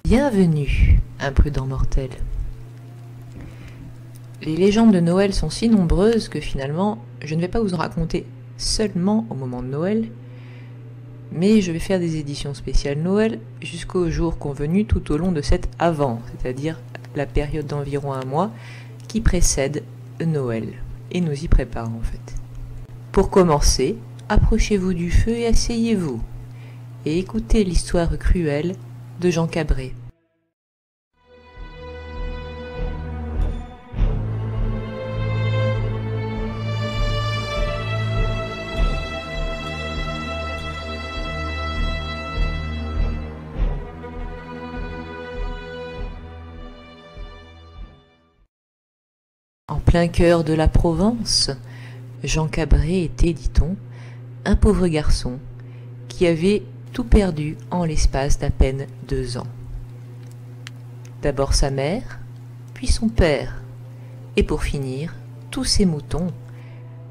Bienvenue, imprudent mortel. Les légendes de Noël sont si nombreuses que finalement, je ne vais pas vous en raconter seulement au moment de Noël, mais je vais faire des éditions spéciales Noël jusqu'au jour convenu tout au long de cet Avant, c'est-à-dire la période d'environ un mois qui précède Noël, et nous y préparons en fait. Pour commencer, approchez-vous du feu et asseyez-vous, et écoutez l'histoire cruelle de Jean Cabret. En plein cœur de la Provence, Jean Cabret était, dit-on, un pauvre garçon qui avait tout perdu en l'espace d'à peine 2 ans. D'abord sa mère, puis son père, et pour finir, tous ses moutons,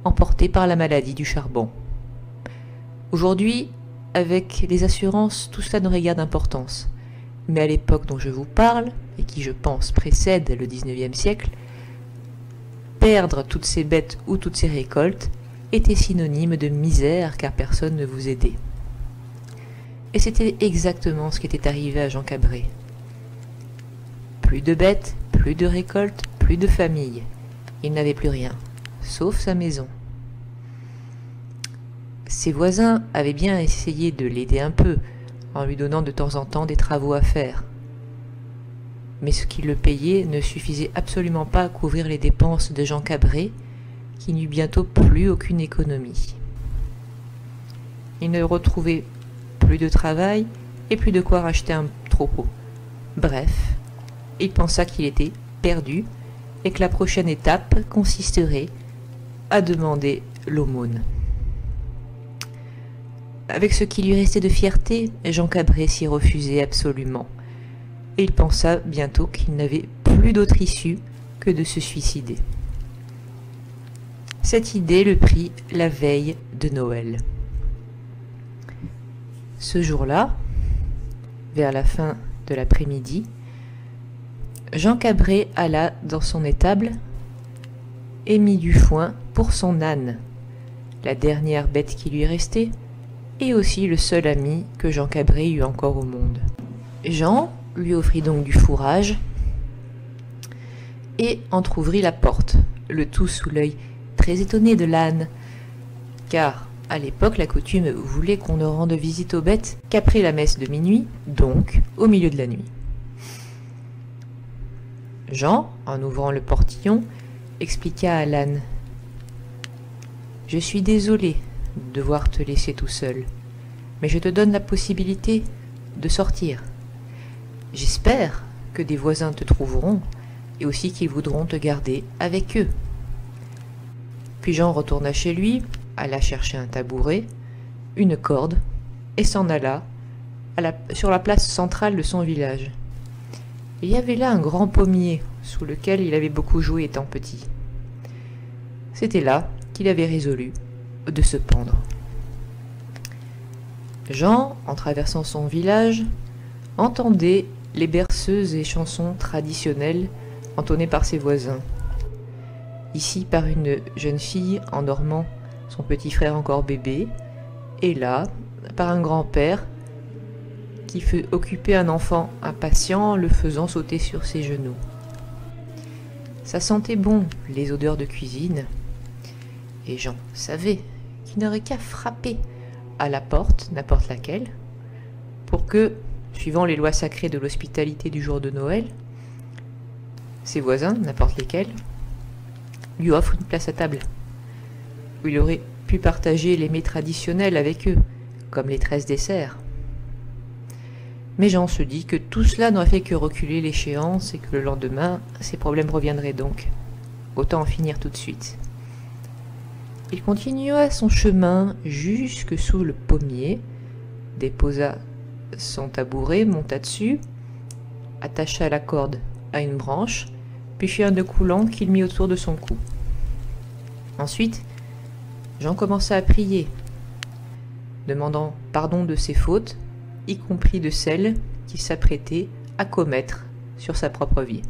emportés par la maladie du charbon. Aujourd'hui, avec les assurances, tout cela n'aurait guère d'importance, mais à l'époque dont je vous parle, et qui je pense précède le 19e siècle, perdre toutes ces bêtes ou toutes ces récoltes était synonyme de misère car personne ne vous aidait. Et c'était exactement ce qui était arrivé à Jean Cabret. Plus de bêtes, plus de récoltes, plus de famille. Il n'avait plus rien, sauf sa maison. Ses voisins avaient bien essayé de l'aider un peu, en lui donnant de temps en temps des travaux à faire. Mais ce qu'il le payait ne suffisait absolument pas à couvrir les dépenses de Jean Cabret, qui n'eut bientôt plus aucune économie. Il ne retrouvait plus de travail et plus de quoi racheter un troupeau. Bref, il pensa qu'il était perdu et que la prochaine étape consisterait à demander l'aumône. Avec ce qui lui restait de fierté, Jean Cabret s'y refusait absolument. Et il pensa bientôt qu'il n'avait plus d'autre issue que de se suicider. Cette idée le prit la veille de Noël. Ce jour-là, vers la fin de l'après-midi, Jean Cabret alla dans son étable et mit du foin pour son âne, la dernière bête qui lui restait, et aussi le seul ami que Jean Cabret eut encore au monde. Jean lui offrit donc du fourrage et entr'ouvrit la porte, le tout sous l'œil très étonné de l'âne, car à l'époque la coutume voulait qu'on ne rende visite aux bêtes qu'après la messe de minuit, donc au milieu de la nuit. Jean, en ouvrant le portillon, expliqua à l'âne: « Je suis désolé de devoir te laisser tout seul, mais je te donne la possibilité de sortir. J'espère que des voisins te trouveront et aussi qu'ils voudront te garder avec eux. » Puis Jean retourna chez lui, alla chercher un tabouret, une corde, et s'en alla sur la place centrale de son village. Il y avait là un grand pommier sous lequel il avait beaucoup joué étant petit. C'était là qu'il avait résolu de se pendre. Jean, en traversant son village, entendait les berceuses et chansons traditionnelles entonnées par ses voisins. Ici par une jeune fille endormant son petit frère encore bébé, et là par un grand-père qui occupait un enfant impatient, le faisant sauter sur ses genoux. Ça sentait bon, les odeurs de cuisine, et Jean savait qu'il n'aurait qu'à frapper à la porte, n'importe laquelle, pour que, suivant les lois sacrées de l'hospitalité du jour de Noël, ses voisins, n'importe lesquels, lui offrent une place à table, où il aurait pu partager les mets traditionnels avec eux, comme les 13 desserts. Mais Jean se dit que tout cela n'aurait fait que reculer l'échéance et que le lendemain, ses problèmes reviendraient donc. Autant en finir tout de suite. Il continua son chemin jusque sous le pommier, déposa son tabouret, monta dessus, attacha la corde à une branche, puis fit un nœud coulant qu'il mit autour de son cou. Ensuite, Jean commença à prier, demandant pardon de ses fautes, y compris de celles qu'il s'apprêtait à commettre sur sa propre vie.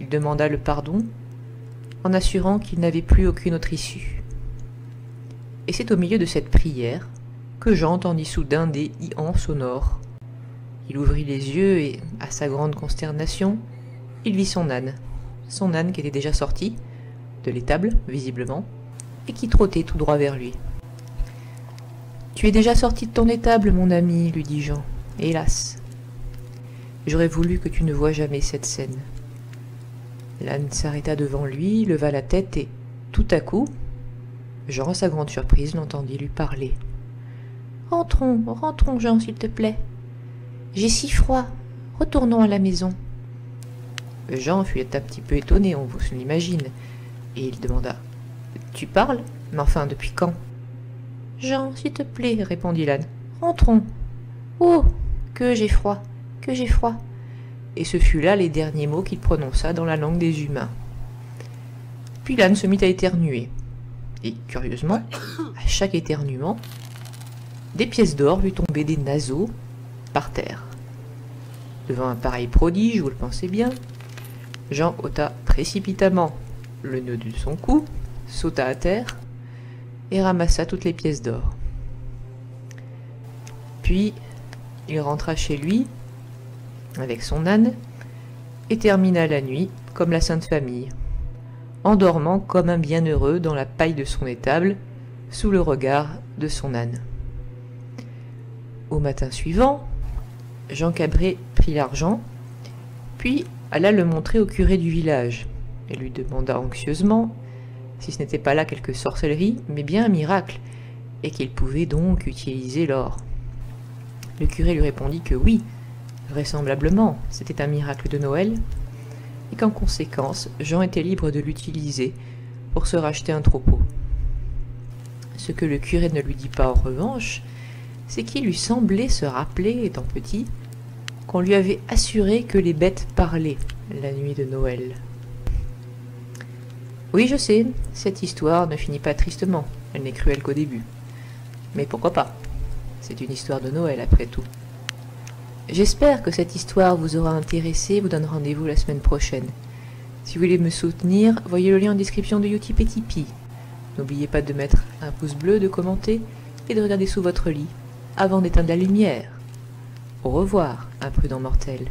Il demanda le pardon en assurant qu'il n'avait plus aucune autre issue. Et c'est au milieu de cette prière que Jean entendit soudain des hi-han sonores. Il ouvrit les yeux et, à sa grande consternation, il vit son âne qui était déjà sorti de l'étable, visiblement, et qui trottait tout droit vers lui. « Tu es déjà sorti de ton étable, mon ami, lui dit Jean. Hélas, j'aurais voulu que tu ne voies jamais cette scène. » L'âne s'arrêta devant lui, leva la tête et, tout à coup, Jean, à sa grande surprise, l'entendit lui parler. « Rentrons, rentrons, Jean, s'il te plaît. J'ai si froid. Retournons à la maison. » Jean fut un petit peu étonné, on vous l'imagine, et il demanda « Tu parles? Mais enfin, depuis quand ?»« Jean, s'il te plaît, répondit l'âne. Rentrons. Oh, que j'ai froid, que j'ai froid. » Et ce fut là les derniers mots qu'il prononça dans la langue des humains. Puis l'âne se mit à éternuer. Et curieusement, à chaque éternuement, des pièces d'or lui tombaient des naseaux par terre. Devant un pareil prodige, vous le pensez bien, Jean ôta précipitamment le nœud de son cou, sauta à terre et ramassa toutes les pièces d'or. Puis il rentra chez lui avec son âne et termina la nuit comme la Sainte Famille, en dormant comme un bienheureux dans la paille de son étable, sous le regard de son âne. Au matin suivant, Jean Cabré prit l'argent, puis alla le montrer au curé du village, et lui demanda anxieusement si ce n'était pas là quelque sorcellerie, mais bien un miracle, et qu'il pouvait donc utiliser l'or. Le curé lui répondit que oui, vraisemblablement, c'était un miracle de Noël, et qu'en conséquence, Jean était libre de l'utiliser pour se racheter un troupeau. Ce que le curé ne lui dit pas en revanche, c'est qu'il lui semblait se rappeler, étant petit, qu'on lui avait assuré que les bêtes parlaient la nuit de Noël. Oui, je sais, cette histoire ne finit pas tristement, elle n'est cruelle qu'au début. Mais pourquoi pas? C'est une histoire de Noël après tout. J'espère que cette histoire vous aura intéressé et vous donne rendez-vous la semaine prochaine. Si vous voulez me soutenir, voyez le lien en description de Utip et Tipeee. N'oubliez pas de mettre un pouce bleu, de commenter et de regarder sous votre lit avant d'éteindre la lumière. Au revoir, imprudent mortel.